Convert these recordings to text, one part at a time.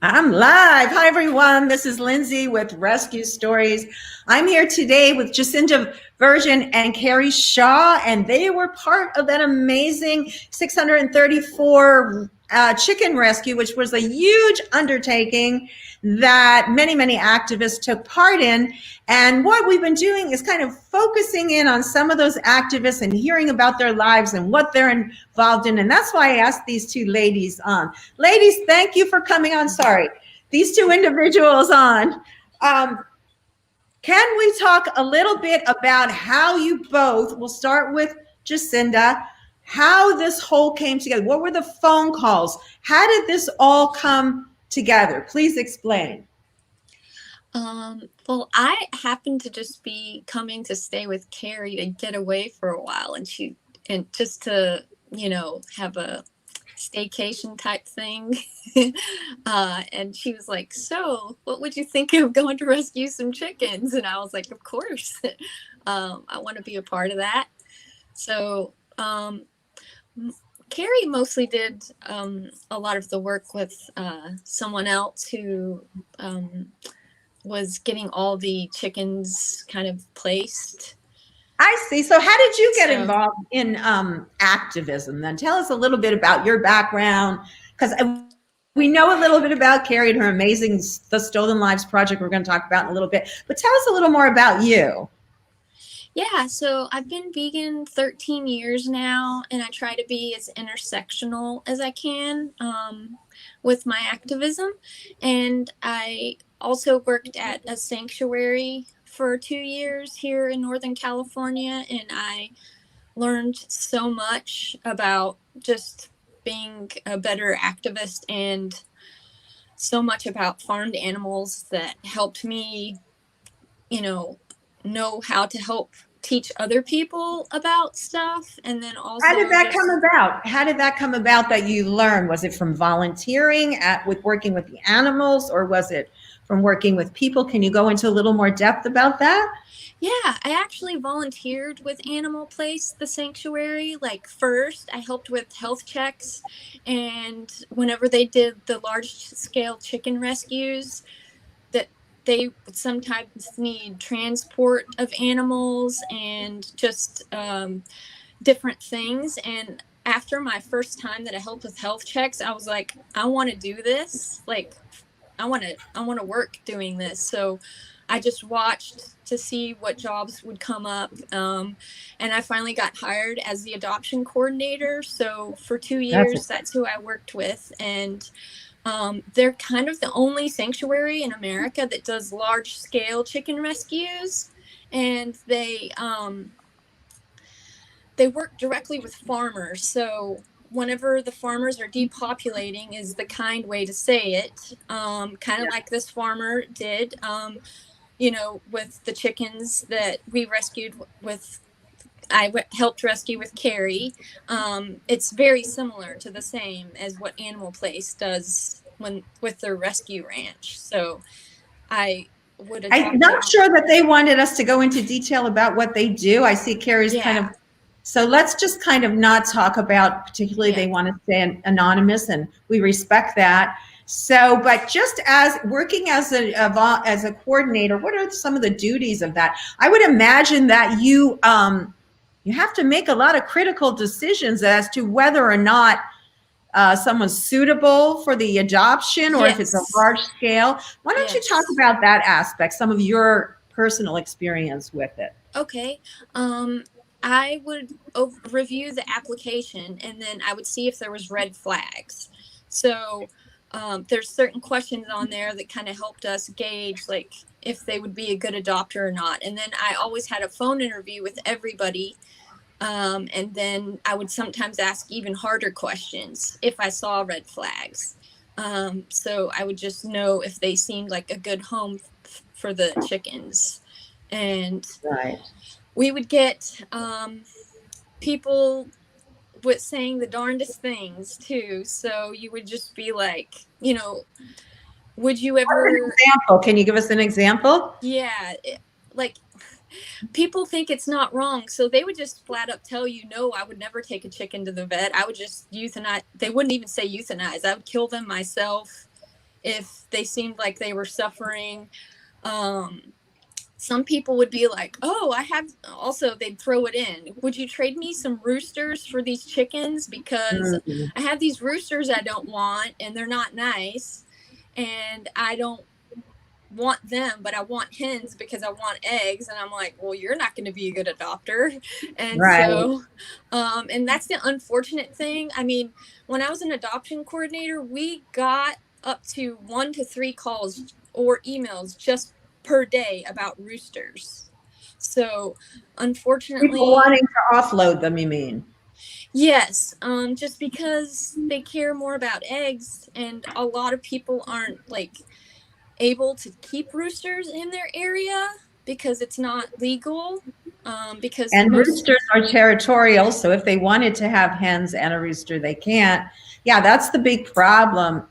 I'm live. Hi, everyone. This is Lindsay with Rescue Stories. I'm here today with Jacinda Virgin and Carrie Shaw, and they were part of that amazing 634 chicken rescue, which was a huge undertaking that many, many activists took part in. And what we've been doing is kind of focusing in on some of those activists and hearing about their lives and what they're involved in. And that's why I asked these two ladies on. Ladies, thank you for coming on. Sorry, these two individuals on. Can we talk a little bit about how you both, we'll start with Jacinda, how this whole came together? What were the phone calls? How did this all come together? Please explain. Well, I happened to just be coming to stay with Carrie to get away for a while, and just to, have a staycation type thing. And she was like, "So, what would you think of going to rescue some chickens?" And I was like, "Of course, I want to be a part of that." So, Carrie mostly did a lot of the work with someone else who was getting all the chickens kind of placed. I see. So how did you get involved in activism then? Tell us a little bit about your background, because we know a little bit about Carrie and her amazing The Stolen Lives Project we're going to talk about in a little bit. But tell us a little more about you. Yeah, so I've been vegan 13 years now, and I try to be as intersectional as I can with my activism. And I also worked at a sanctuary for 2 years here in Northern California, and I learned so much about just being a better activist and so much about farmed animals that helped me, know how to help teach other people about stuff. And then also, how did that come about? How did that come about that you learned? Was it from volunteering with working with the animals, or was it from working with people? Can you go into a little more depth about that? Yeah, I actually volunteered with Animal Place, the sanctuary. Like, first, I helped with health checks, and whenever they did the large scale chicken rescues, that they would sometimes need transport of animals and just different things. And after my first time that I helped with health checks, I was like, I want to do this. Like, I want to work doing this. So I just watched to see what jobs would come up. And I finally got hired as the adoption coordinator. So for 2 years, that's who I worked with. And they're kind of the only sanctuary in America that does large scale chicken rescues. And they work directly with farmers. So whenever the farmers are depopulating is the kind way to say it, kind of like this farmer did, with the chickens that we rescued with, helped rescue with Carrie. It's very similar to the same as what Animal Place does with their rescue ranch. So I'm not sure that they wanted us to go into detail about what they do. I see Carrie's kind of, so let's just kind of not talk about particularly, they want to stay anonymous, and we respect that. So, but just as working as a coordinator, what are some of the duties of that? I would imagine that you have to make a lot of critical decisions as to whether or not someone's suitable for the adoption, or if it's a large scale. Why don't you talk about that aspect, some of your personal experience with it? Okay. I would review the application, and then I would see if there was red flags. So there's certain questions on there that kind of helped us gauge like if they would be a good adopter or not. And then I always had a phone interview with everybody. And then I would sometimes ask even harder questions if I saw red flags. So I would just know if they seemed like a good home for the chickens. And we would get people with saying the darndest things too. So you would just be like, would you ever? An example? Can you give us an example? Yeah, like people think it's not wrong, so they would just flat up tell you, no, I would never take a chicken to the vet. I would just euthanize. They wouldn't even say euthanize. I would kill them myself if they seemed like they were suffering. Some people would be like, oh, I have, also they'd throw it in. Would you trade me some roosters for these chickens? Because I have these roosters I don't want and they're not nice. And I don't want them, but I want hens because I want eggs. And I'm like, well, you're not going to be a good adopter. And so, and that's the unfortunate thing. I mean, when I was an adoption coordinator, we got up to 1 to 3 calls or emails just per day about roosters. So unfortunately, people wanting to offload them, you mean? Yes, just because they care more about eggs, and a lot of people aren't like able to keep roosters in their area because it's not legal. Because roosters are territorial, so if they wanted to have hens and a rooster, they can't. Yeah, that's the big problem.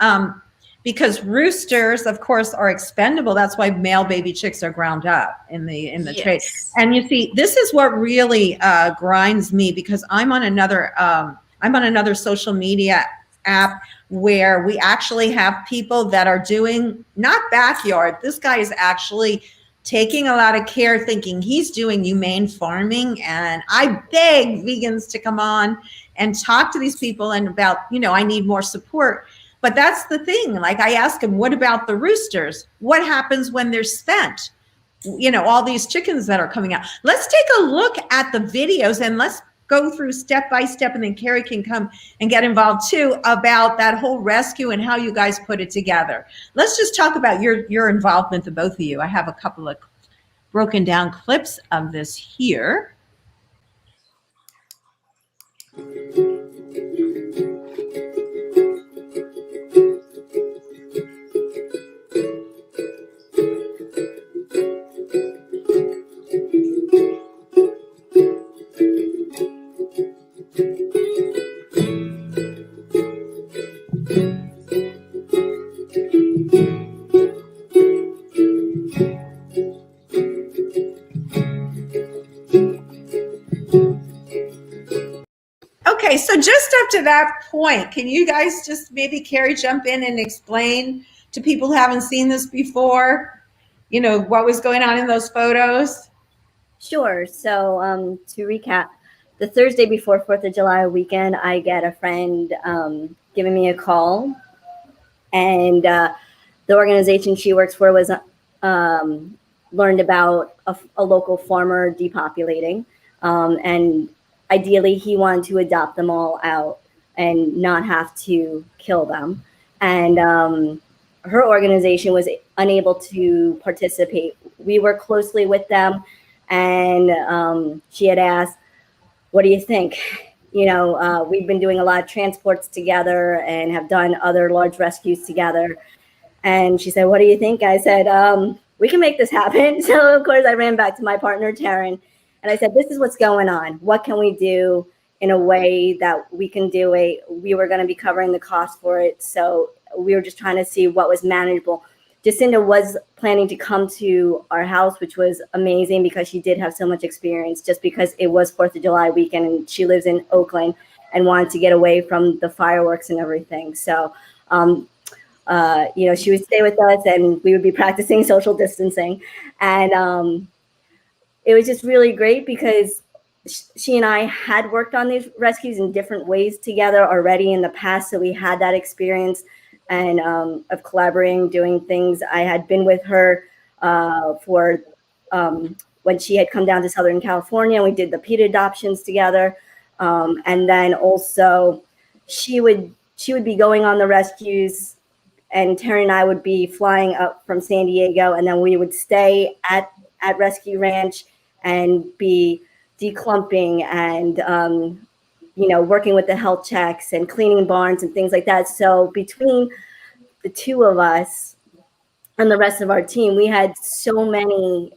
Because roosters, of course, are expendable. That's why male baby chicks are ground up in the trade. And you see, this is what really grinds me, because I'm on another social media app where we actually have people that are doing not backyard. This guy is actually taking a lot of care, thinking he's doing humane farming. And I beg vegans to come on and talk to these people and about, I need more support. But that's the thing. Like, I ask him, what about the roosters? What happens when they're spent? All these chickens that are coming out. Let's take a look at the videos and let's go through step by step, and then Carrie can come and get involved too about that whole rescue and how you guys put it together. Let's just talk about your involvement, the both of you. I have a couple of broken down clips of this here. Okay, so just up to that point, can you guys just maybe, Carrie, jump in and explain to people who haven't seen this before, what was going on in those photos? Sure. So to recap, the Thursday before 4th of July weekend, I get a friend giving me a call, and the organization she works for was learned about a local farmer depopulating, and ideally he wanted to adopt them all out and not have to kill them. And her organization was unable to participate. We work closely with them, and she had asked, what do you think? We've been doing a lot of transports together and have done other large rescues together. And she said, what do you think? I said, we can make this happen. So of course I ran back to my partner, Taryn, and I said, this is what's going on. What can we do in a way that we can do it? We were going to be covering the cost for it. So we were just trying to see what was manageable. Jacinda was planning to come to our house, which was amazing because she did have so much experience, just because it was 4th of July weekend and she lives in Oakland and wanted to get away from the fireworks and everything. So, she would stay with us and we would be practicing social distancing. And it was just really great because she and I had worked on these rescues in different ways together already in the past. So we had that experience and of collaborating, doing things. I had been with her for when she had come down to Southern California, and we did the PETA adoptions together. And then also she would be going on the rescues, and Terry and I would be flying up from San Diego, and then we would stay at Rescue Ranch and be declumping and working with the health checks and cleaning barns and things like that. So between the two of us and the rest of our team, we had so many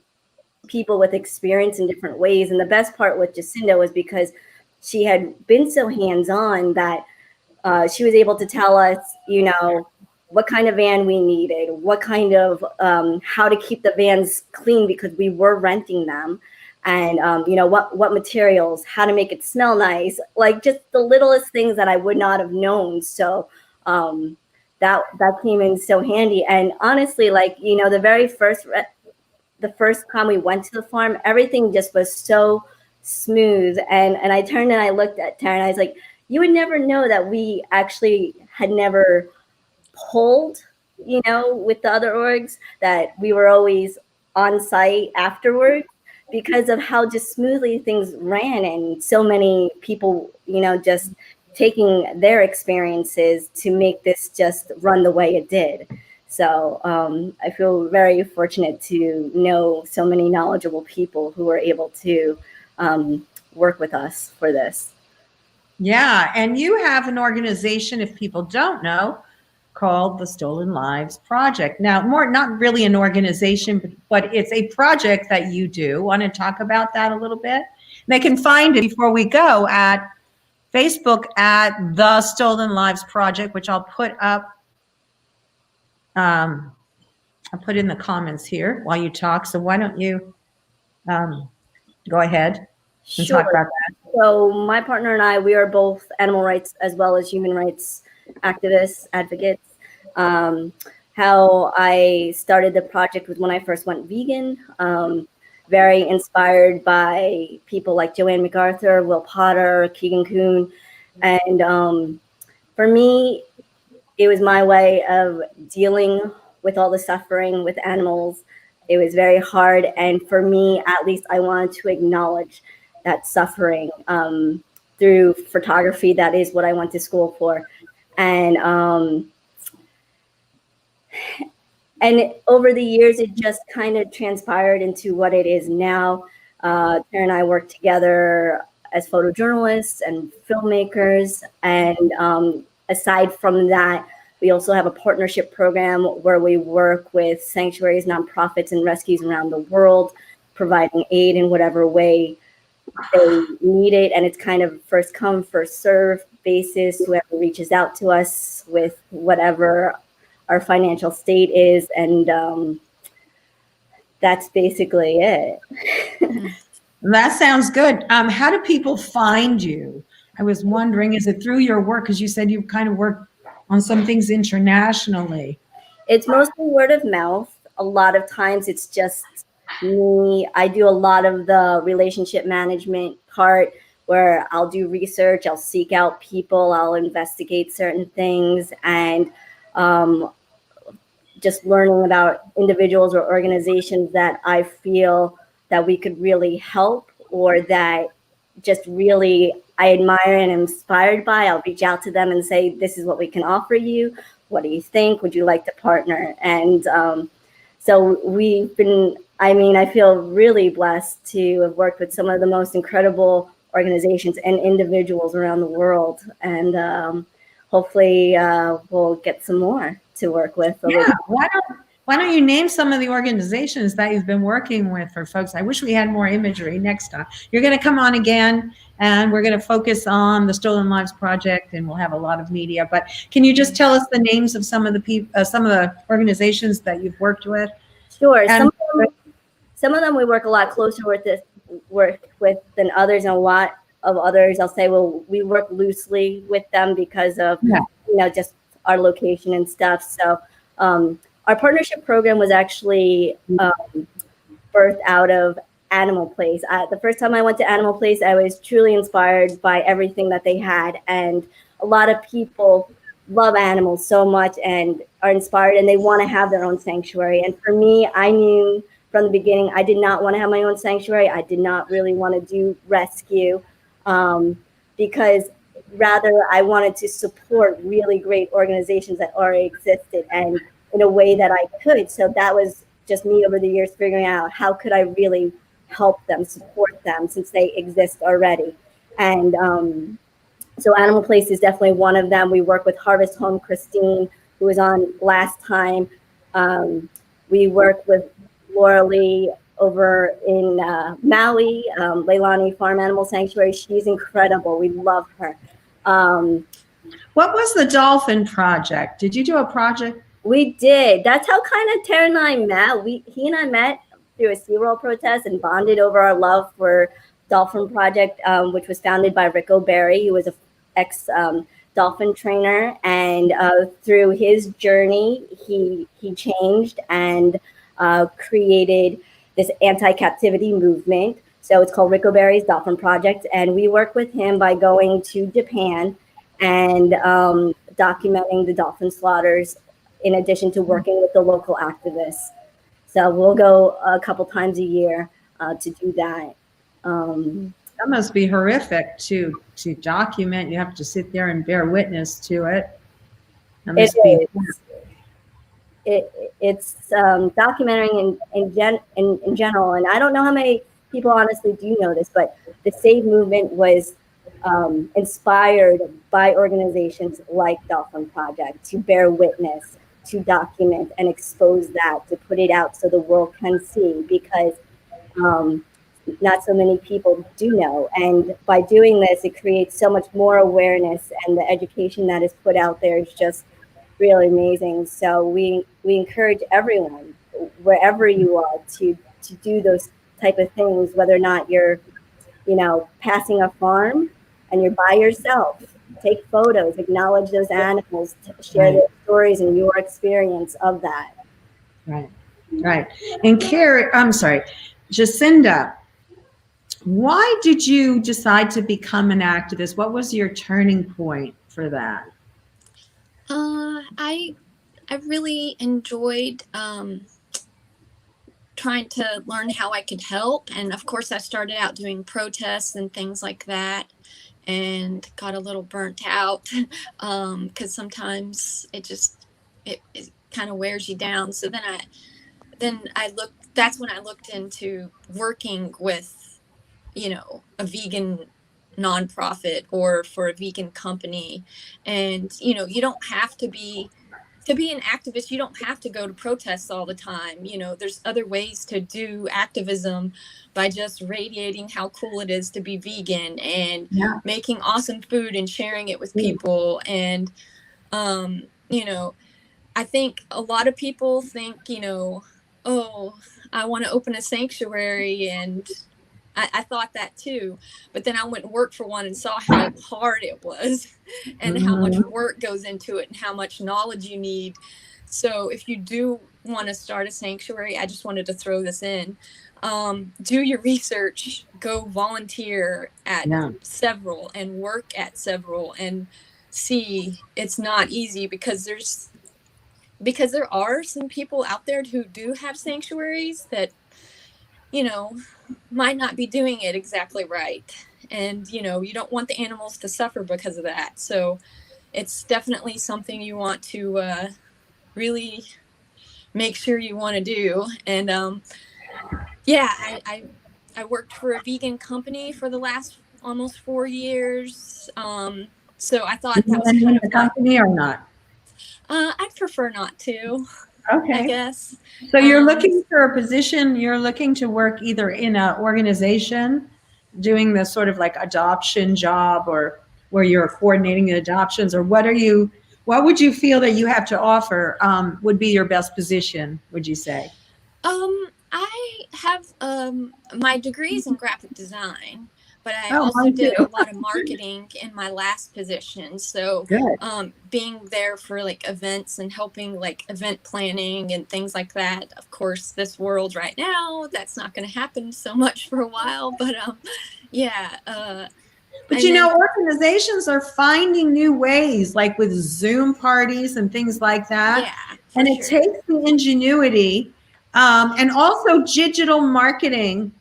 people with experience in different ways. And the best part with Jacinda was because she had been so hands-on that she was able to tell us, what kind of van we needed, what kind of, how to keep the vans clean because we were renting them. And, what materials, how to make it smell nice, like just the littlest things that I would not have known. So that came in so handy. And honestly, like, you know, the first time we went to the farm, everything just was so smooth. And I turned and I looked at Tara and I was like, you would never know that we actually had never pulled, you know, with the other orgs, that we were always on site afterwards because of how just smoothly things ran, and so many people, you know, just taking their experiences to make this just run the way it did. So I feel very fortunate to know so many knowledgeable people who were able to work with us for this. Yeah, and you have an organization, if people don't know, called the Stolen Lives Project. Now, not really an organization, but it's a project that you do. Want to talk about that a little bit? And they can find it before we go at Facebook at the Stolen Lives Project, which I'll put up. I'll put in the comments here while you talk. So why don't you go ahead and talk about that? So my partner and I, we are both animal rights as well as human rights activists, advocates. How I started the project was when I first went vegan. Very inspired by people like Joanne MacArthur, Will Potter, Keegan Kuhn. And for me, it was my way of dealing with all the suffering with animals. It was very hard. And for me, at least, I wanted to acknowledge that suffering through photography. That is what I went to school for. And over the years, it just kind of transpired into what it is now. Tara and I work together as photojournalists and filmmakers. And aside from that, we also have a partnership program where we work with sanctuaries, nonprofits, and rescues around the world, providing aid in whatever way they need it. And it's kind of first come, first serve basis, whoever reaches out to us with whatever our financial state is. And that's basically it. That sounds good. How do people find you? I was wondering, is it through your work? Because you said you kind of work on some things internationally. It's mostly word of mouth. A lot of times it's just me. I do a lot of the relationship management part where I'll do research, I'll seek out people, I'll investigate certain things, and just learning about individuals or organizations that I feel that we could really help, or that just really I admire and am inspired by. I'll reach out to them and say, this is what we can offer you. What do you think? Would you like to partner? And so we've been, I feel really blessed to have worked with some of the most incredible organizations and individuals around the world. And hopefully we'll get some more to work with. Yeah, why don't you name some of the organizations that you've been working with for folks? I wish we had more imagery next time. You're going to come on again, and we're going to focus on the Stolen Lives Project, and we'll have a lot of media. But can you just tell us the names of some of the organizations that you've worked with? Sure. Some of them we work a lot closer with than others, and a lot of others I'll say, well, we work loosely with them because of just our location and stuff. So our partnership program was actually birthed out of Animal Place. The first time I went to Animal Place, I was truly inspired by everything that they had. And a lot of people love animals so much and are inspired, and they want to have their own sanctuary. And for me, I knew from the beginning, I did not want to have my own sanctuary. I did not really want to do rescue because rather I wanted to support really great organizations that already existed, and in a way that I could. So that was just me over the years figuring out how could I really help them, support them, since they exist already. And so Animal Place is definitely one of them. We work with Harvest Home Christine, who was on last time. We work with Laura Lee over in Maui, Leilani Farm Animal Sanctuary. She's incredible. We love her. What was the Dolphin Project? Did you do a project? We did. That's how kind of Tara and I met. He and I met through a SeaWorld protest and bonded over our love for Dolphin Project, which was founded by Rick O'Barry, who was an ex dolphin trainer, and through his journey, he changed and created this anti-captivity movement. So it's called Ricoberry's Dolphin Project, and we work with him by going to Japan and documenting the dolphin slaughters, in addition to working with the local activists. So we'll go a couple times a year to do that. That must be horrific to document. You have to sit there and bear witness to it. That must be. It's documenting in general, and I don't know how many people honestly do know this, but the SAVE movement was inspired by organizations like Dolphin Project to bear witness, to document and expose that, to put it out so the world can see, because not so many people do know. And by doing this, it creates so much more awareness, and the education that is put out there is just really amazing. So we encourage everyone, wherever you are, to do those type of things, whether or not you're, passing a farm and you're by yourself. Take photos, acknowledge those animals, share their stories and your experience of that. Right. And Jacinda, why did you decide to become an activist? What was your turning point for that? I really enjoyed trying to learn how I could help, and of course I started out doing protests and things like that, and got a little burnt out because sometimes it kind of wears you down. So that's when I looked into working with, a vegan nonprofit or for a vegan company. And, you don't have to be an activist. You don't have to go to protests all the time. There's other ways to do activism by just radiating how cool it is to be vegan and making awesome food and sharing it with people. And, I think a lot of people think, oh, I want to open a sanctuary, and I thought that too, but then I went and worked for one and saw how hard it was and how much work goes into it and how much knowledge you need. So if you do want to start a sanctuary, I just wanted to throw this in. Do your research, go volunteer at several and work at several, and see it's not easy, because there are some people out there who do have sanctuaries that, might not be doing it exactly right. And, you don't want the animals to suffer because of that. So it's definitely something you want to really make sure you want to do. And I worked for a vegan company for the last almost 4 years. So I thought that was kind of the company or not? I'd prefer not to. Okay. I guess. So you're looking for a position, you're looking to work either in an organization doing the sort of like adoption job, or where you're coordinating the adoptions, or what would you feel that you have to offer would be your best position, would you say? I have my degrees in graphic design, but I also did a lot of marketing in my last position. So being there for like events and helping like event planning and things like that. Of course, this world right now, that's not going to happen so much for a while, but but organizations are finding new ways, like with Zoom parties and things like that. Yeah, and it takes the ingenuity and also digital marketing,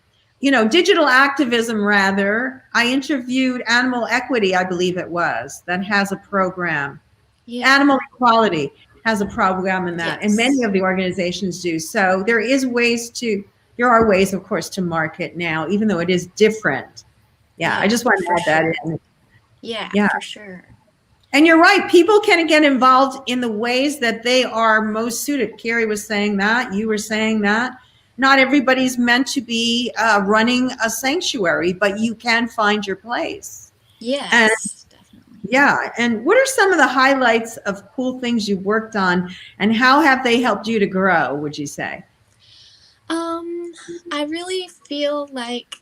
digital activism rather. I interviewed Animal Equity, I believe it was, that has a program. Animal Equality has a program in that, and many of the organizations do. So there are ways, of course, to market now, even though it is different. I just want to add that in. Yeah, for sure. And you're right. People can get involved in the ways that they are most suited. Carrie was saying that. You were saying that. Not everybody's meant to be running a sanctuary, but you can find your place. Yes, definitely. Yeah. And what are some of the highlights of cool things you've worked on, and how have they helped you to grow, would you say? I really feel like,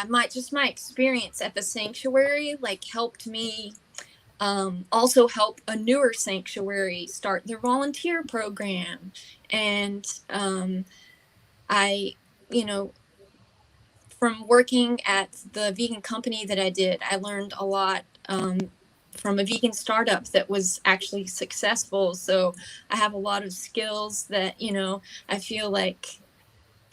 my experience at the sanctuary like helped me also help a newer sanctuary start their volunteer program. And I, you know, from working at the vegan company that I did, I learned a lot from a vegan startup that was actually successful. So I have a lot of skills that, you know, I feel like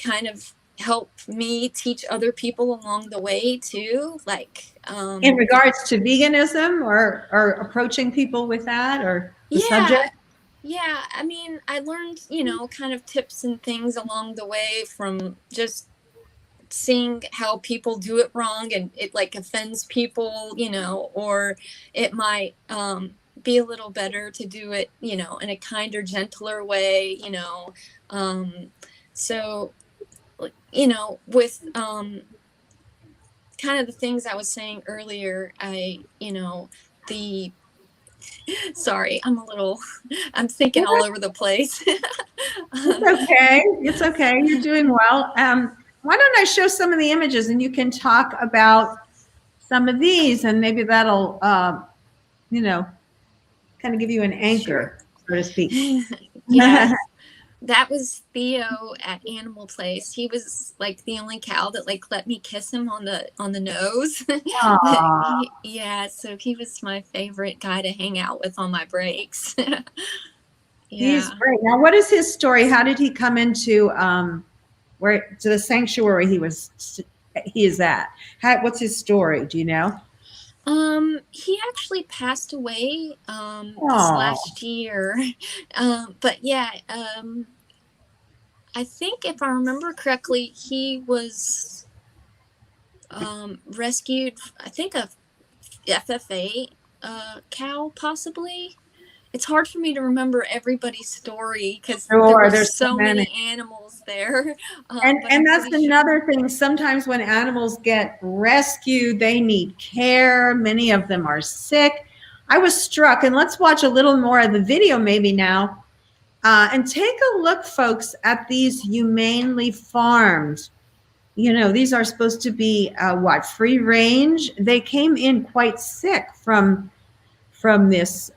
kind of help me teach other people along the way too. Like in regards to veganism or approaching people with that or the subject? Yeah, I mean, I learned, you know, kind of tips and things along the way from just seeing how people do it wrong and it like offends people, you know, or it might be a little better to do it, you know, in a kinder, gentler way, you know. So, you know, with kind of the things I was saying earlier, you know, sorry, I'm thinking all over the place. It's okay. It's okay. You're doing well. Why don't I show some of the images and you can talk about some of these and maybe that'll, you know, kind of give you an anchor, so to speak. Yeah. That was Theo at Animal Place. He was like the only cow that like let me kiss him on the nose. Yeah, so he was my favorite guy to hang out with on my breaks. Yeah. He's great. Now, what is his story? How did he come into to the sanctuary he is at? What's his story? Do you know? He actually passed away this last year. But yeah, I think if I remember correctly, he was rescued, I think a FFA cow possibly. It's hard for me to remember everybody's story because there's so many animals there. And that's another thing. Sometimes when animals get rescued, they need care. Many of them are sick. I was struck, and let's watch a little more of the video maybe now. And take a look, folks, at these humanely farmed. You know, these are supposed to be free range. They came in quite sick from this.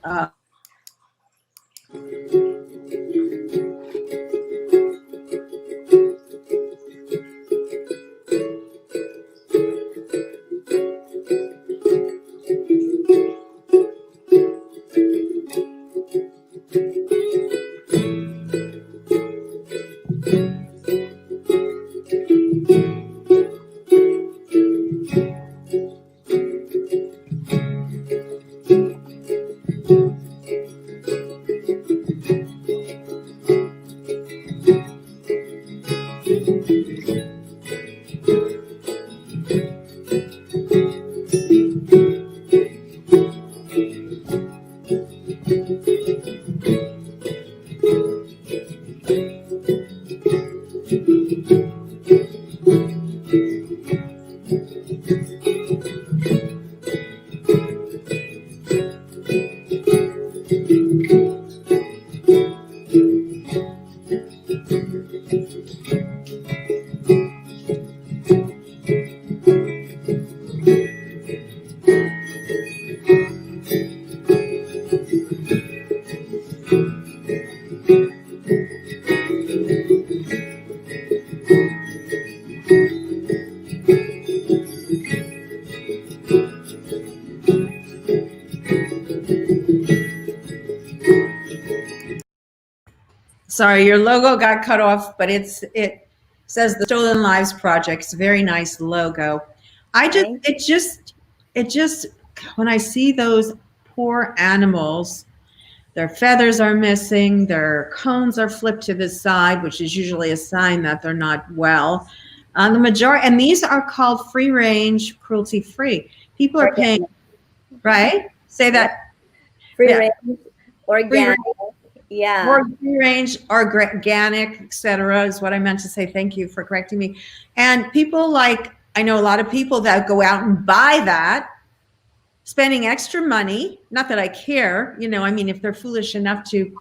Sorry, your logo got cut off, but it says the Stolen Lives Project. It's a very nice logo. It just when I see those poor animals, their feathers are missing, their cones are flipped to the side, which is usually a sign that they're not well. The majority, and these are called free range, cruelty free. People are paying, right? Say that. Free range, organic. Yeah. Or free range, organic, etc. is what I meant to say. Thank you for correcting me. And people I know a lot of people that go out and buy that, spending extra money. Not that I care, you know, I mean, if they're foolish enough to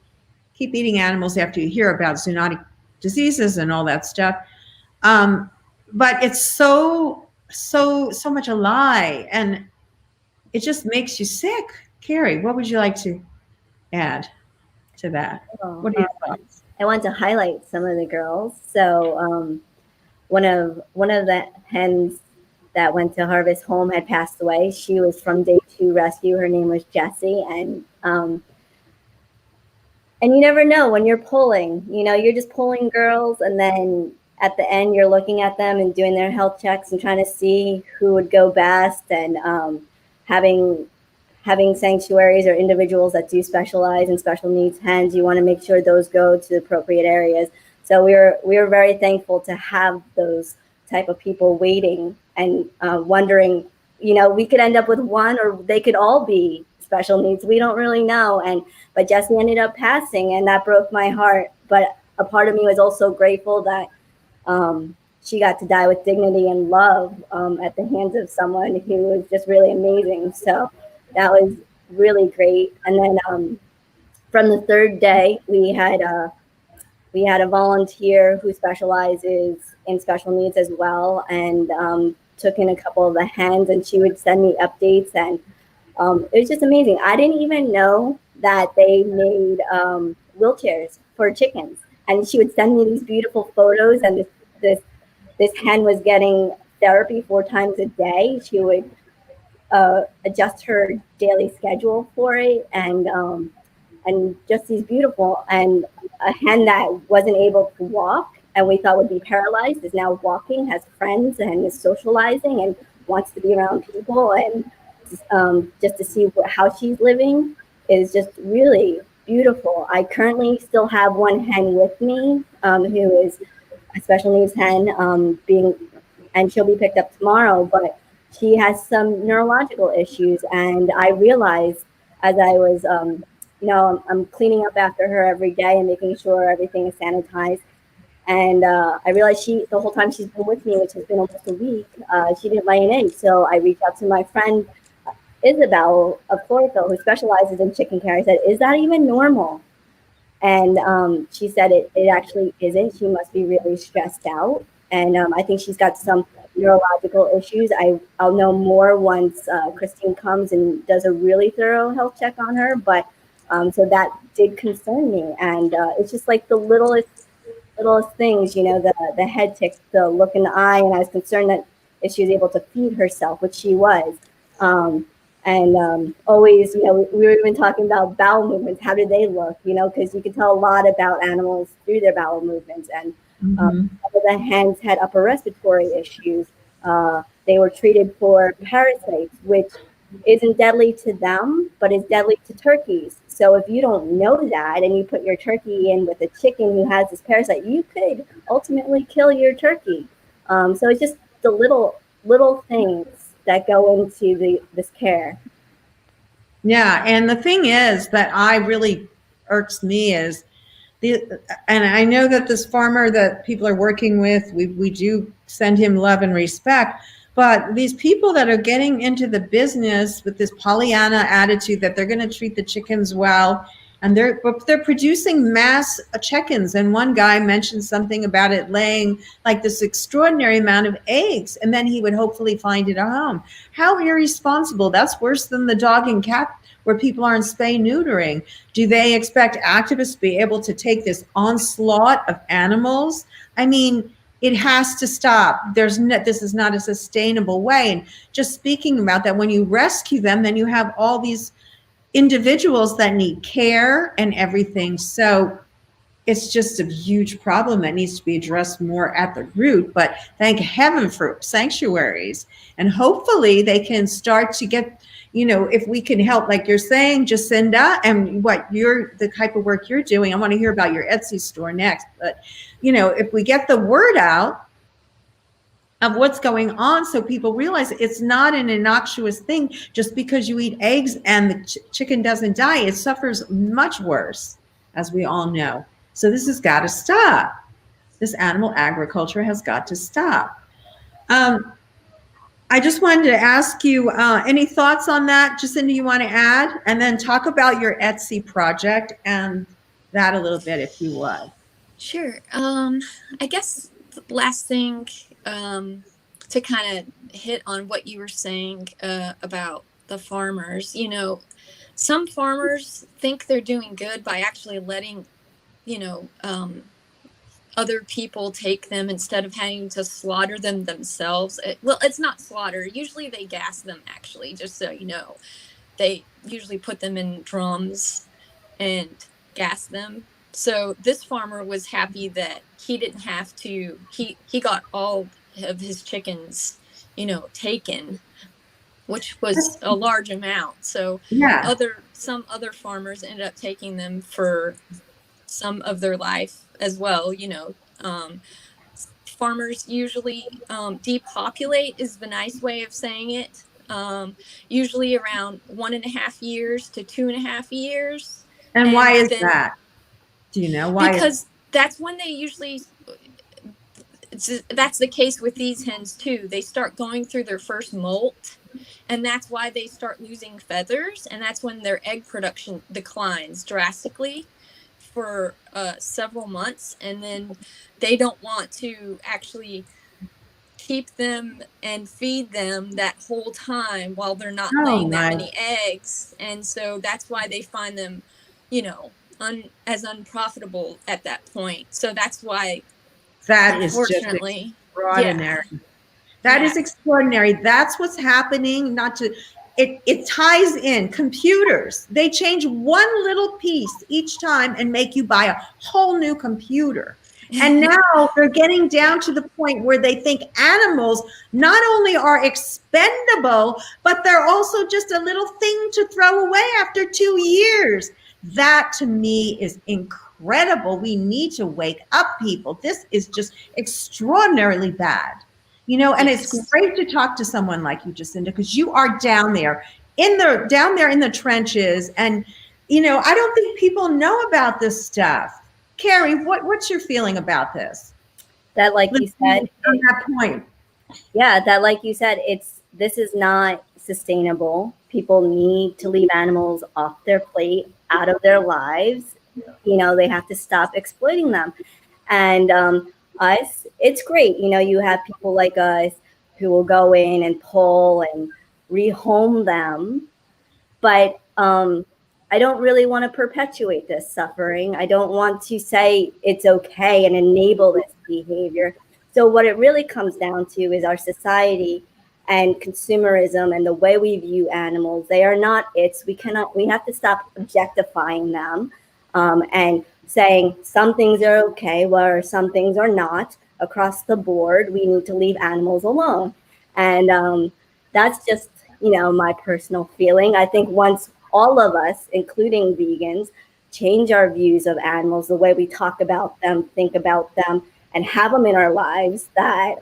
keep eating animals after you hear about zoonotic diseases and all that stuff. But it's so much a lie, and it just makes you sick. Carrie, what would you like to add to that? Well, What are your thoughts? I want to highlight some of the girls. So one of the hens that went to Harvest Home had passed away. She was from Day 2 Rescue. Her name was Jessie, and you never know when you're pulling. You know, you're just pulling girls, and then at the end, you're looking at them and doing their health checks and trying to see who would go best. And having sanctuaries or individuals that do specialize in special needs hens, you want to make sure those go to the appropriate areas. So we were very thankful to have those type of people waiting and wondering, you know, we could end up with one or they could all be special needs. We don't really know. But Jessie ended up passing, and that broke my heart. But a part of me was also grateful that she got to die with dignity and love at the hands of someone who was just really amazing. So that was really great. And then from the third day, we had a volunteer who specializes in special needs as well, and took in a couple of the hens, and she would send me updates, and it was just amazing. I didn't even know that they made wheelchairs for chickens, and she would send me these beautiful photos. And this hen was getting therapy 4 times a day. She would adjust her daily schedule for it, and just these beautiful. And a hen that wasn't able to walk and we thought would be paralyzed is now walking, has friends, and is socializing and wants to be around people. And just to see how she's living is just really beautiful. I currently still have one hen with me who is a special needs hen, and she'll be picked up tomorrow, but she has some neurological issues. And I realized as I was, I'm cleaning up after her every day and making sure everything is sanitized. And I realized the whole time she's been with me, which has been almost a week, she didn't lay an egg. So I reached out to my friend, Isabel of Chlorophyll, who specializes in chicken care. I said, is that even normal? And she said it actually isn't. She must be really stressed out. And I think she's got some neurological issues. I'll know more once Christine comes and does a really thorough health check on her. But so that did concern me. And it's just like the littlest things, the head tick, the look in the eye. And I was concerned that if she was able to feed herself, which she was. Always, we were even talking about bowel movements. How do they look? Because you can tell a lot about animals through their bowel movements. And some of the hens had upper respiratory issues. They were treated for parasites, which isn't deadly to them, but is deadly to turkeys. So if you don't know that and you put your turkey in with a chicken who has this parasite, you could ultimately kill your turkey. So it's just the little things that go into this care. Yeah, and the thing is that really irks me is and I know that this farmer that people are working with, we do send him love and respect, but these people that are getting into the business with this Pollyanna attitude that they're going to treat the chickens well, and they're producing mass chickens. And one guy mentioned something about it laying like this extraordinary amount of eggs, and then he would hopefully find it a home. How irresponsible. That's worse than the dog and cat where people aren't neutering. Do they expect activists to be able to take this onslaught of animals? I mean, it has to stop. This is not a sustainable way. And just speaking about that, when you rescue them, then you have all these individuals that need care and everything. So it's just a huge problem that needs to be addressed more at the root. But thank heaven for sanctuaries. And hopefully they can start to get, if we can help, like you're saying, Jacinda, and the type of work you're doing. I want to hear about your Etsy store next. But, if we get the word out of what's going on, so people realize it's not an innocuous thing. Just because you eat eggs and the chicken doesn't die, it suffers much worse, as we all know. So this has got to stop. This animal agriculture has got to stop. I just wanted to ask you, any thoughts on that, Jacinda, you want to add? And then talk about your Etsy project and that a little bit, if you would. Sure. I guess the last thing to kind of hit on what you were saying about the farmers, some farmers think they're doing good by actually letting, other people take them instead of having to slaughter them themselves. It's not slaughter. Usually they gas them, actually, just so you know. They usually put them in drums and gas them. So this farmer was happy that he didn't have to, he got all of his chickens, taken, which was a large amount. So Yeah. some other farmers ended up taking them for some of their life as well. Farmers usually depopulate is the nice way of saying it. Usually around 1.5 years to 2.5 years. And why is then, that? Do you know why? Because that's when they usually, that's the case with these hens too. They start going through their first molt, and that's why they start losing feathers, and that's when their egg production declines drastically for several months, and then they don't want to actually keep them and feed them that whole time while they're not laying that many eggs, and so that's why they find them, as unprofitable at that point. So that's why that is just extraordinary. Yeah. That is extraordinary. That's what's happening. It ties in computers. They change one little piece each time and make you buy a whole new computer. And now they're getting down to the point where they think animals not only are expendable, but they're also just a little thing to throw away after 2 years. That to me is incredible. We need to wake up, people. This is just extraordinarily bad. And it's great to talk to someone like you, Jacinda, because you are down there in the trenches. And, I don't think people know about this stuff. Carrie, what's your feeling about this? That, like you said, on that point. Yeah, that, like you said, this is not sustainable. People need to leave animals off their plate, out of their lives. They have to stop exploiting them. And us, it's great. You have people like us who will go in and pull and rehome them. But I don't really want to perpetuate this suffering. I don't want to say it's okay and enable this behavior. So what it really comes down to is our society and consumerism and the way we view animals. They are not its. We have to stop objectifying them and saying some things are okay, where some things are not. Across the board, we need to leave animals alone. And that's just, my personal feeling. I think once all of us, including vegans, change our views of animals, the way we talk about them, think about them, and have them in our lives, that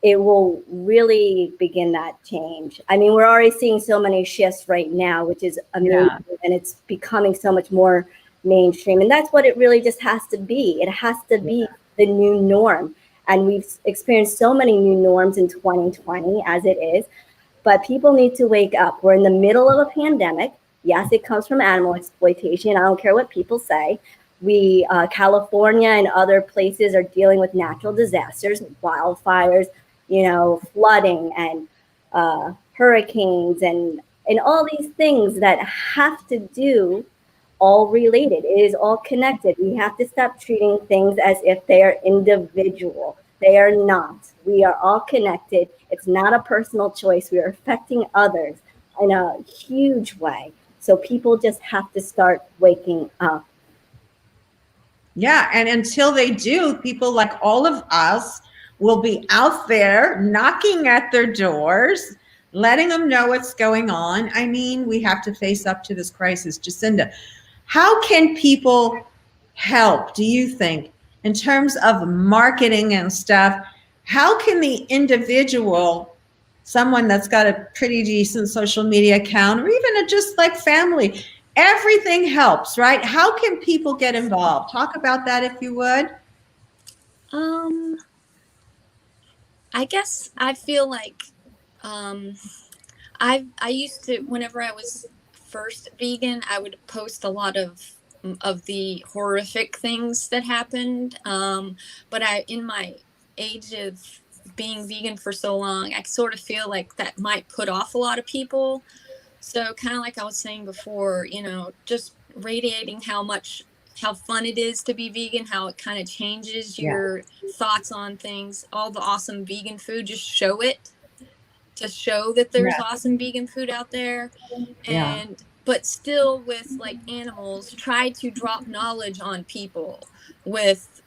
it will really begin that change. I mean, we're already seeing so many shifts right now, which is amazing, and it's becoming so much more mainstream. And that's what it really just has to be. It has to be the new norm. And we've experienced so many new norms in 2020 as it is. But people need to wake up. We're in the middle of a pandemic. Yes, it comes from animal exploitation. I don't care what people say. California and other places are dealing with natural disasters, wildfires, flooding and hurricanes and all these things that have to do all related. It is all connected. We have to stop treating things as if they are individual. They are not. We are all connected. It's not a personal choice. We are affecting others in a huge way. So people just have to start waking up. Yeah, and until they do, people like all of us will be out there knocking at their doors, letting them know what's going on. I mean, we have to face up to this crisis. Jacinda, how can people help, do you think, in terms of marketing and stuff? How can the individual, someone that's got a pretty decent social media account, or even just like family, everything helps, right? How can people get involved? Talk about that if you would. I guess I feel like I used to, whenever I was first vegan, I would post a lot of the horrific things that happened. But in my age of being vegan for so long, I sort of feel like that might put off a lot of people. So kind of like I was saying before, you know, just radiating how fun it is to be vegan, how it kind of changes Yeah. your thoughts on things, all the awesome vegan food, just show it to show that there's Yeah. awesome vegan food out there. Yeah. And but still with like animals, try to drop knowledge on people with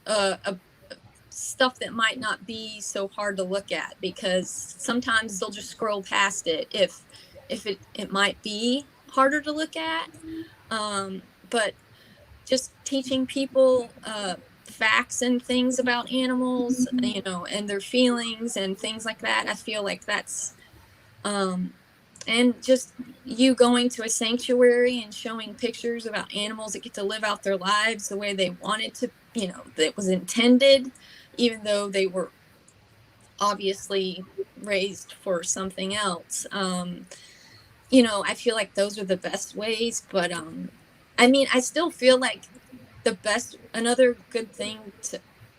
stuff that might not be so hard to look at, because sometimes they'll just scroll past it if it might be harder to look at. But just teaching people facts and things about animals, you know, and their feelings and things like that, I feel like that's and just you going to a sanctuary and showing pictures about animals that get to live out their lives the way they wanted to, you know, that was intended, even though they were obviously raised for something else. You know, I feel like those are the best ways, but I mean, I still feel like another good thing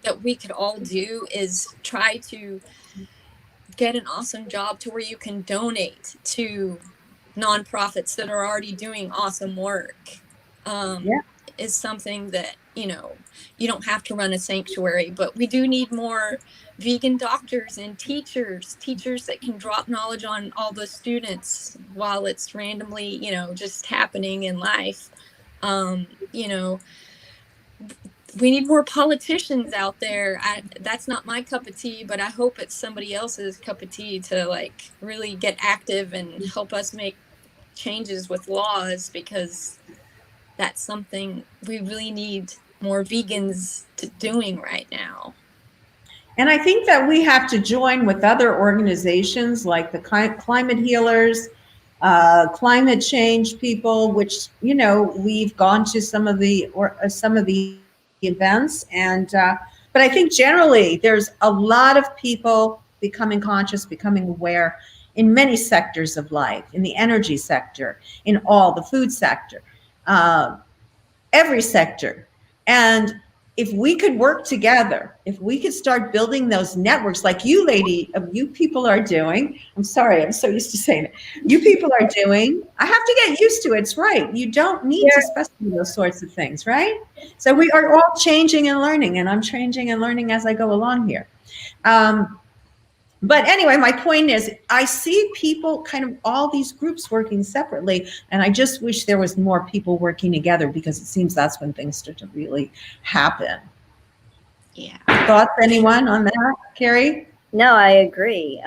that we could all do is try to get an awesome job to where you can donate to nonprofits that are already doing awesome work. Yeah. Is something that, you know, you don't have to run a sanctuary, but we do need more vegan doctors and teachers that can drop knowledge on all the students while it's randomly, you know, just happening in life. You know, we need more politicians out there. That's not my cup of tea, but I hope it's somebody else's cup of tea to like really get active and help us make changes with laws, because that's something we really need more vegans doing right now. And I think that we have to join with other organizations like the climate healers, climate change people, which, you know, we've gone to some of the events, and but I think generally there's a lot of people becoming conscious, becoming aware in many sectors of life, in the energy sector, in all the food sector, every sector. And if we could work together, if we could start building those networks like you people are doing, I'm sorry, I'm so used to saying it, you people are doing, I have to get used to it, it's right. You don't need to specify those sorts of things, right? So we are all changing and learning, and I'm changing and learning as I go along here. But anyway, my point is, I see people kind of all these groups working separately, and I just wish there was more people working together, because it seems that's when things start to really happen. Yeah. Thoughts, anyone on that, Carrie? No, I agree.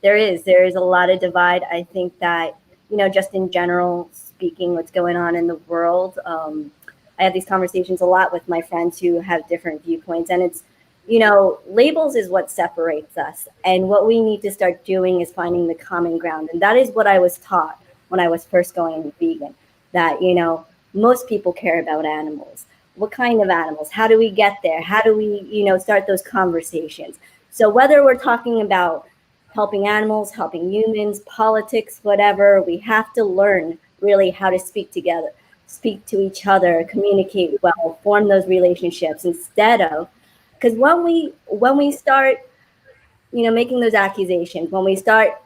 There is a lot of divide. I think that, you know, just in general speaking, what's going on in the world, I have these conversations a lot with my friends who have different viewpoints, and it's, you know, labels is what separates us. And what we need to start doing is finding the common ground. And that is what I was taught when I was first going vegan, that, you know, most people care about animals. What kind of animals? How do we get there? How do we, you know, start those conversations? So whether we're talking about helping animals, helping humans, politics, whatever, we have to learn really how to speak together, speak to each other, communicate well, form those relationships, instead of, because when we start, you know, making those accusations, when we start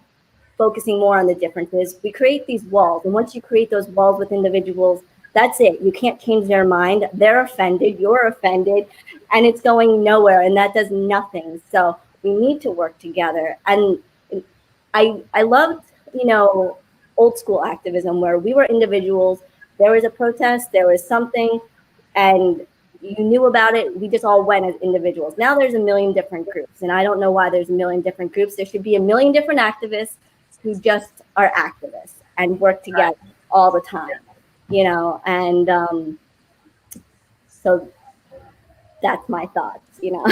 focusing more on the differences, we create these walls. And once you create those walls with individuals, that's it. You can't change their mind. They're offended. You're offended. And it's going nowhere. And that does nothing. So we need to work together. And I loved, you know, old school activism where we were individuals. There was a protest. There was something. And you knew about it. We just all went as individuals. Now there's a million different groups. And I don't know why there's a million different groups. There should be a million different activists who just are activists and work together all the time, you know? And so that's my thoughts, you know?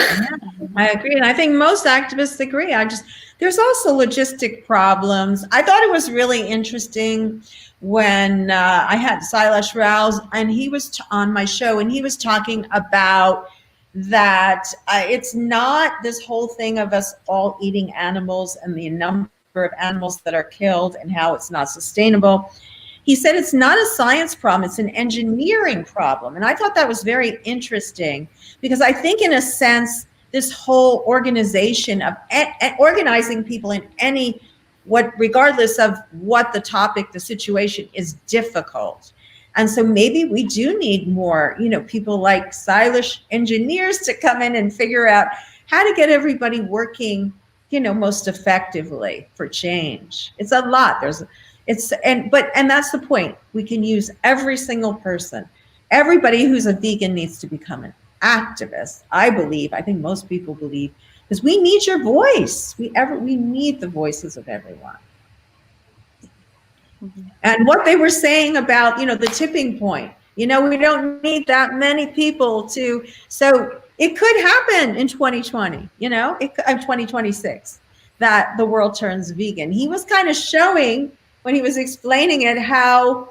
I agree. And I think most activists agree. There's also logistic problems. I thought it was really interesting when I had Silas Rouse, and he was on my show, and he was talking about that it's not this whole thing of us all eating animals and the number of animals that are killed and how it's not sustainable. He said it's not a science problem, it's an engineering problem. And I thought that was very interesting, because I think in a sense, this whole organization of organizing people in any regardless of what the topic, the situation is difficult. And so maybe we do need more, people like stylish engineers to come in and figure out how to get everybody working, most effectively for change. It's a lot. And that's the point. We can use every single person. Everybody who's a vegan needs to become an activist. I think most people believe, because we need your voice. We need the voices of everyone. Mm-hmm. And what they were saying about, the tipping point, we don't need that many people so it could happen in 2020, 2026, that the world turns vegan. He was kind of showing, when he was explaining it, how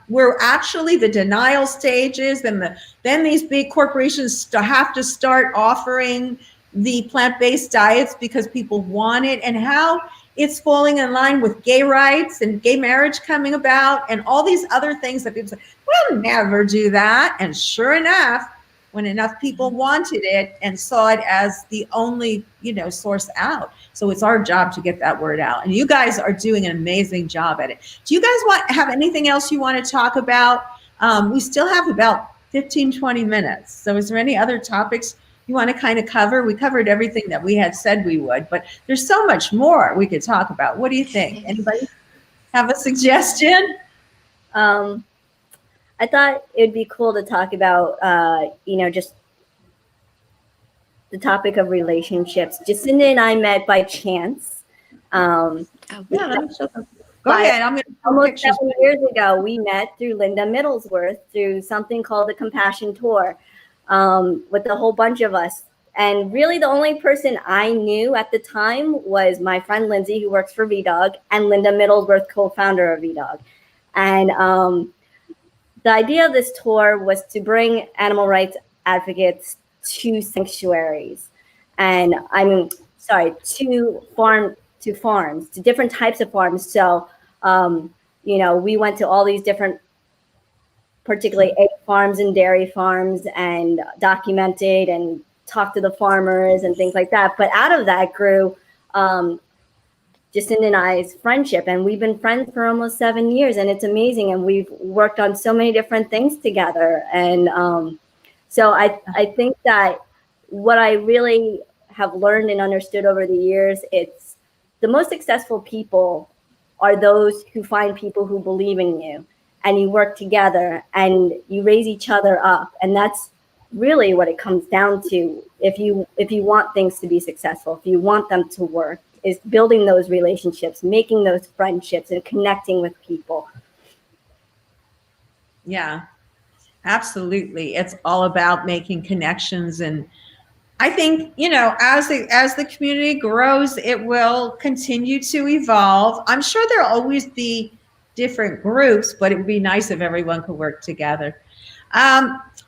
we're actually the denial stages, then these big corporations have to start offering the plant-based diets because people want it, and how it's falling in line with gay rights and gay marriage coming about and all these other things that people say, we'll never do that. And sure enough, when enough people wanted it and saw it as the only, source out. So it's our job to get that word out. And you guys are doing an amazing job at it. Do you guys have anything else you want to talk about? We still have about 15, 20 minutes. So is there any other topics you want to kind of cover? We covered everything that we had said we would, but there's so much more we could talk about. What do you think? Anybody have a suggestion? I thought it'd be cool to talk about, just the topic of relationships. Jacinda and I met by chance. Go ahead. I'm going to almost 7 years ago. We met through Linda Middlesworth through something called the Compassion Tour, with a whole bunch of us. And really, the only person I knew at the time was my friend Lindsay, who works for VDOG, and Linda Middlesworth, co-founder of VDOG. And the idea of this tour was to bring animal rights advocates to sanctuaries, and to farms, to different types of farms. So, we went to all these different, particularly egg farms and dairy farms, and documented and talked to the farmers and things like that. But out of that grew Jacinda and I's friendship, and we've been friends for almost 7 years, and it's amazing. And we've worked on so many different things together. And so I think that what I really have learned and understood over the years, it's the most successful people are those who find people who believe in you, and you work together and you raise each other up. And that's really what it comes down to. If you want things to be successful, if you want them to work, is building those relationships, making those friendships, and connecting with people. Yeah, absolutely. It's all about making connections. And I think, as the community grows, it will continue to evolve. I'm sure there'll always be different groups, but it would be nice if everyone could work together.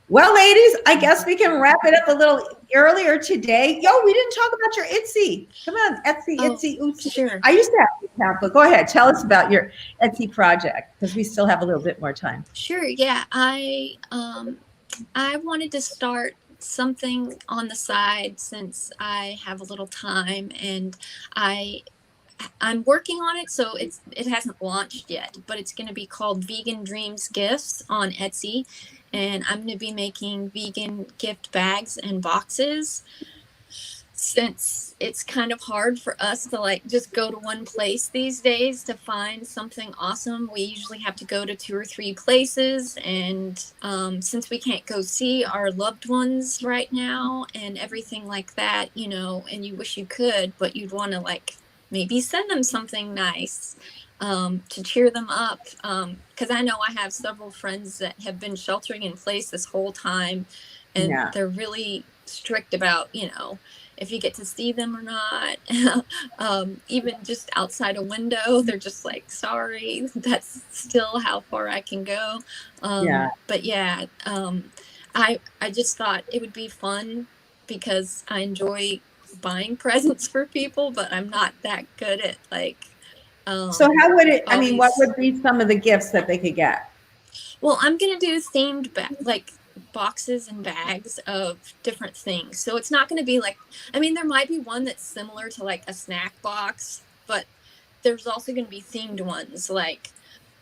Well, ladies, I guess we can wrap it up a little earlier today. We didn't talk about your Etsy. Come on, Etsy. Sure. I used to have an account, but go ahead. Tell us about your Etsy project, because we still have a little bit more time. Sure. Yeah. I wanted to start something on the side since I have a little time, and I'm working on it, so it hasn't launched yet, but it's going to be called Vegan Dreams Gifts on Etsy, and I'm going to be making vegan gift bags and boxes. Since it's kind of hard for us to just go to one place these days to find something awesome, we usually have to go to 2 or 3 places, and since we can't go see our loved ones right now and everything like that, and you wish you could, but you'd want to maybe send them something nice to cheer them up. Because I know I have several friends that have been sheltering in place this whole time, and they're really strict about, if you get to see them or not. Even just outside a window, they're just sorry, that's still how far I can go. But yeah, I just thought it would be fun because I enjoy buying presents for people, but I'm not that good at so how would it, what would be some of the gifts that they could get? Well, I'm gonna do themed boxes and bags of different things, so it's not going to be there might be one that's similar to a snack box, but there's also going to be themed ones. Like,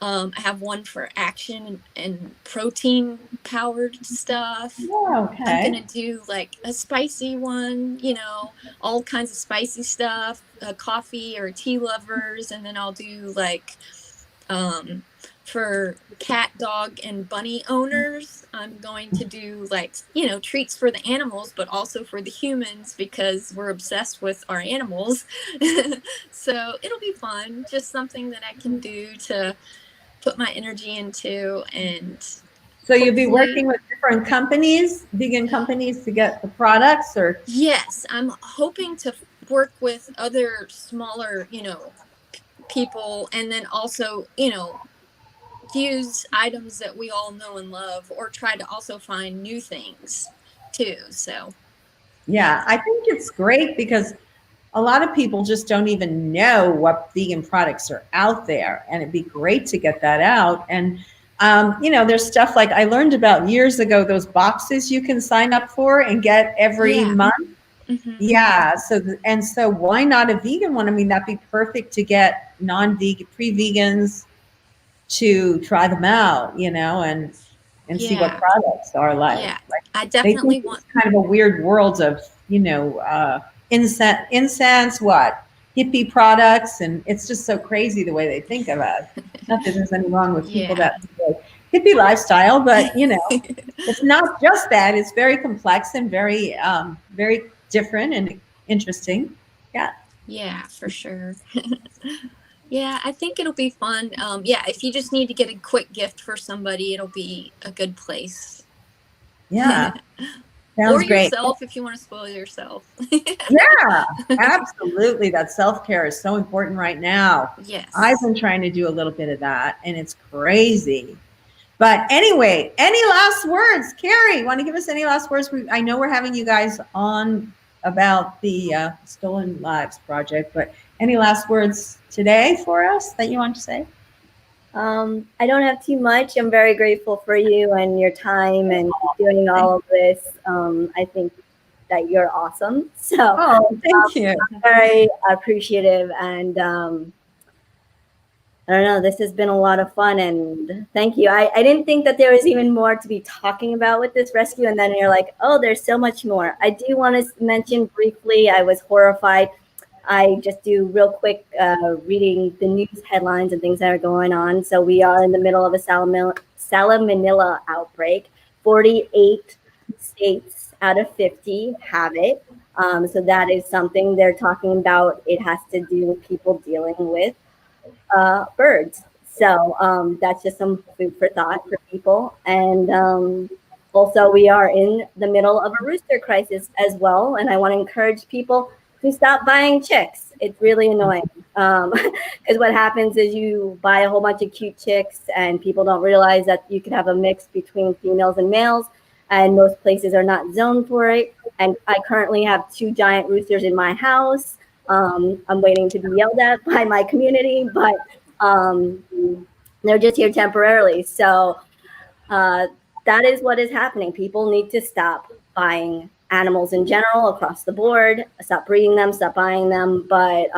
I have one for action and protein powered stuff. Oh, okay. I'm going to do like a spicy one, you know, all kinds of spicy stuff, coffee or tea lovers. And then I'll do like, for cat, dog, and bunny owners, I'm going to do like, you know, treats for the animals, but also for the humans because we're obsessed with our animals. So it'll be fun, just something that I can do to put my energy into. And so you'll be working with different companies, vegan companies, to get the products, or? Yes, I'm hoping to work with other smaller, you know, people, and then also, you know, use items that we all know and love, or try to also find new things too. So Yeah, I think it's great because a lot of people just don't even know what vegan products are out there, and it'd be great to get that out. And you know, there's stuff like I learned about years ago, those boxes you can sign up for and get every month. Mm-hmm. Yeah. So why not a vegan one? I mean, that'd be perfect to get non-vegan, pre-vegans to try them out, you know, and see what products are like. Yeah, like I definitely want. It's kind of a weird world of, you know, incense, what, hippie products, and it's just so crazy the way they think of us. Not that there's anything wrong with people that hippie lifestyle, but you know, it's not just that. It's very complex and very, very different and interesting. Yeah. Yeah, for sure. Yeah, I think it'll be fun. Yeah, if you just need to get a quick gift for somebody, it'll be a good place. Yeah. Sounds or great. Yourself if you want to spoil yourself. Yeah, absolutely. That self-care is so important right now. Yes. I've been trying to do a little bit of that, and it's crazy. But anyway, any last words? Carrie, want to give us any last words? I know we're having you guys on about the Stolen Lives Project, but any last words today for us that you want to say? I don't have too much. I'm very grateful for you and your time and doing all of this. I think that you're awesome. So thank you. I'm very appreciative, and I don't know, this has been a lot of fun, and thank you. I didn't think that there was even more to be talking about with this rescue, and then you're like, oh, there's so much more. I do want to mention briefly, I was horrified. I just do real quick reading the news headlines and things that are going on. So we are in the middle of a salmonella outbreak. 48 states out of 50 have it. So that is something they're talking about. It has to do with people dealing with birds. So that's just some food for thought for people. And also we are in the middle of a rooster crisis as well. And I want to encourage people to stop buying chicks. It's really annoying because what happens is you buy a whole bunch of cute chicks and people don't realize that you can have a mix between females and males, and most places are not zoned for it. And I currently have 2 giant roosters in my house. I'm waiting to be yelled at by my community, but they're just here temporarily. So that is what is happening. People need to stop buying animals in general across the board, stop breeding them, stop buying them. But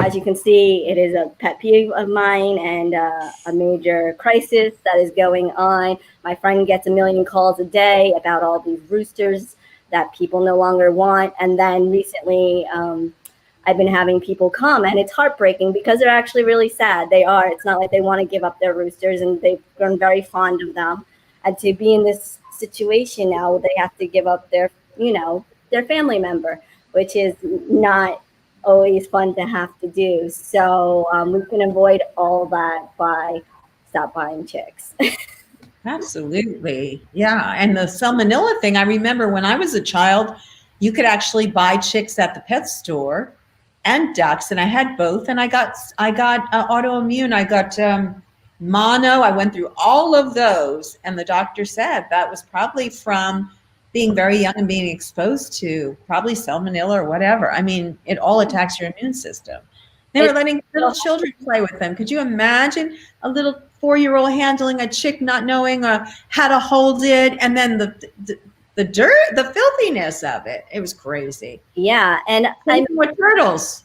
as you can see, it is a pet peeve of mine and a major crisis that is going on. My friend gets a million calls a day about all these roosters that people no longer want. And then recently, I've been having people come, and it's heartbreaking because they're actually really sad. They are. It's not like they want to give up their roosters, and they've grown very fond of them. And to be in this situation now, they have to give up their, you know, their family member, which is not always fun to have to do. So we can avoid all that by stop buying chicks. Absolutely. Yeah. And the salmonella thing, I remember when I was a child, you could actually buy chicks at the pet store and ducks. And I had both, and I got autoimmune. I got mono. I went through all of those. And the doctor said that was probably from being very young and being exposed to probably salmonella or whatever. I mean, it all attacks your immune system. They were letting little children play with them. Could you imagine a little 4-year-old handling a chick, not knowing how to hold it, and then the dirt, the filthiness of it? It was crazy. Yeah, and I'm with turtles.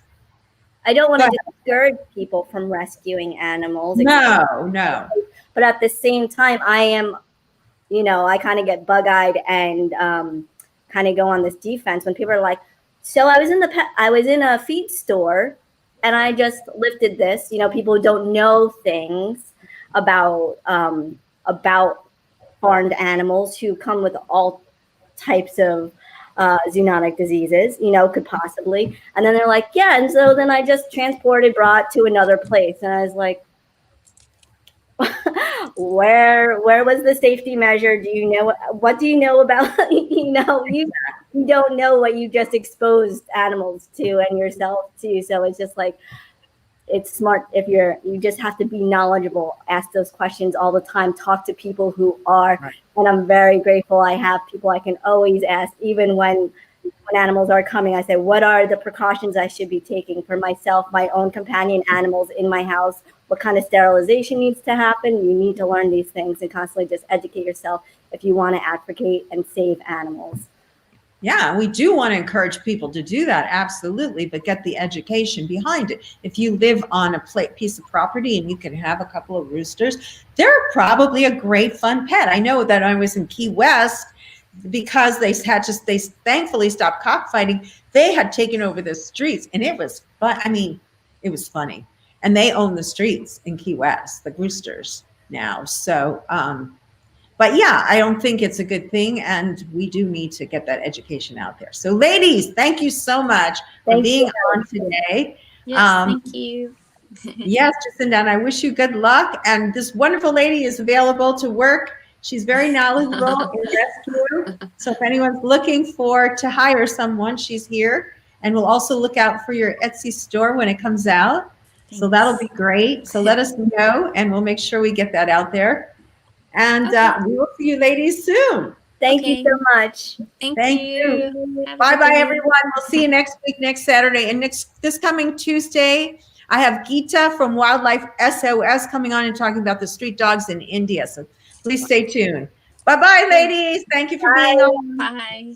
I don't want Go to discourage people from rescuing animals. No. But at the same time, I am, I kind of get bug-eyed and kind of go on this defense when people are like, so I was in a feed store and I just lifted this. People don't know things about farmed animals who come with all types of zoonotic diseases, could possibly. And then they're like, yeah. And so then I just brought to another place. And I was like, where was the safety measure? Do you know what do you know about, you don't know what you just exposed animals to and yourself to. So it's just like, it's smart you just have to be knowledgeable, ask those questions all the time, talk to people who are, right. And I'm very grateful I have people I can always ask, even when animals are coming. I say, what are the precautions I should be taking for myself, my own companion animals in my house? What kind of sterilization needs to happen? You need to learn these things and constantly just educate yourself if you want to advocate and save animals. Yeah, we do want to encourage people to do that, absolutely, but get the education behind it. If you live on a piece of property and you can have a couple of roosters, they're probably a great fun pet. I know that I was in Key West, because they thankfully stopped cockfighting. They had taken over the streets, and it was fun. I mean, it was funny. And they own the streets in Key West, the roosters now. So, but yeah, I don't think it's a good thing, and we do need to get that education out there. So ladies, thank you so much for being on today. Yes, thank you. Yes, Jacinda, and I wish you good luck. And this wonderful lady is available to work. She's very knowledgeable in rescue. So if anyone's looking to hire someone, she's here. And we'll also look out for your Etsy store when it comes out. Thanks. So that'll be great. So let us know, and we'll make sure we get that out there. And we will see you ladies soon. Thank you so much. Thank you. Bye-bye, everyone. We'll see you next week, next Saturday. And this coming Tuesday, I have Geeta from Wildlife SOS coming on and talking about the street dogs in India. So please stay tuned. Bye-bye, ladies. Thank you for being on. Bye.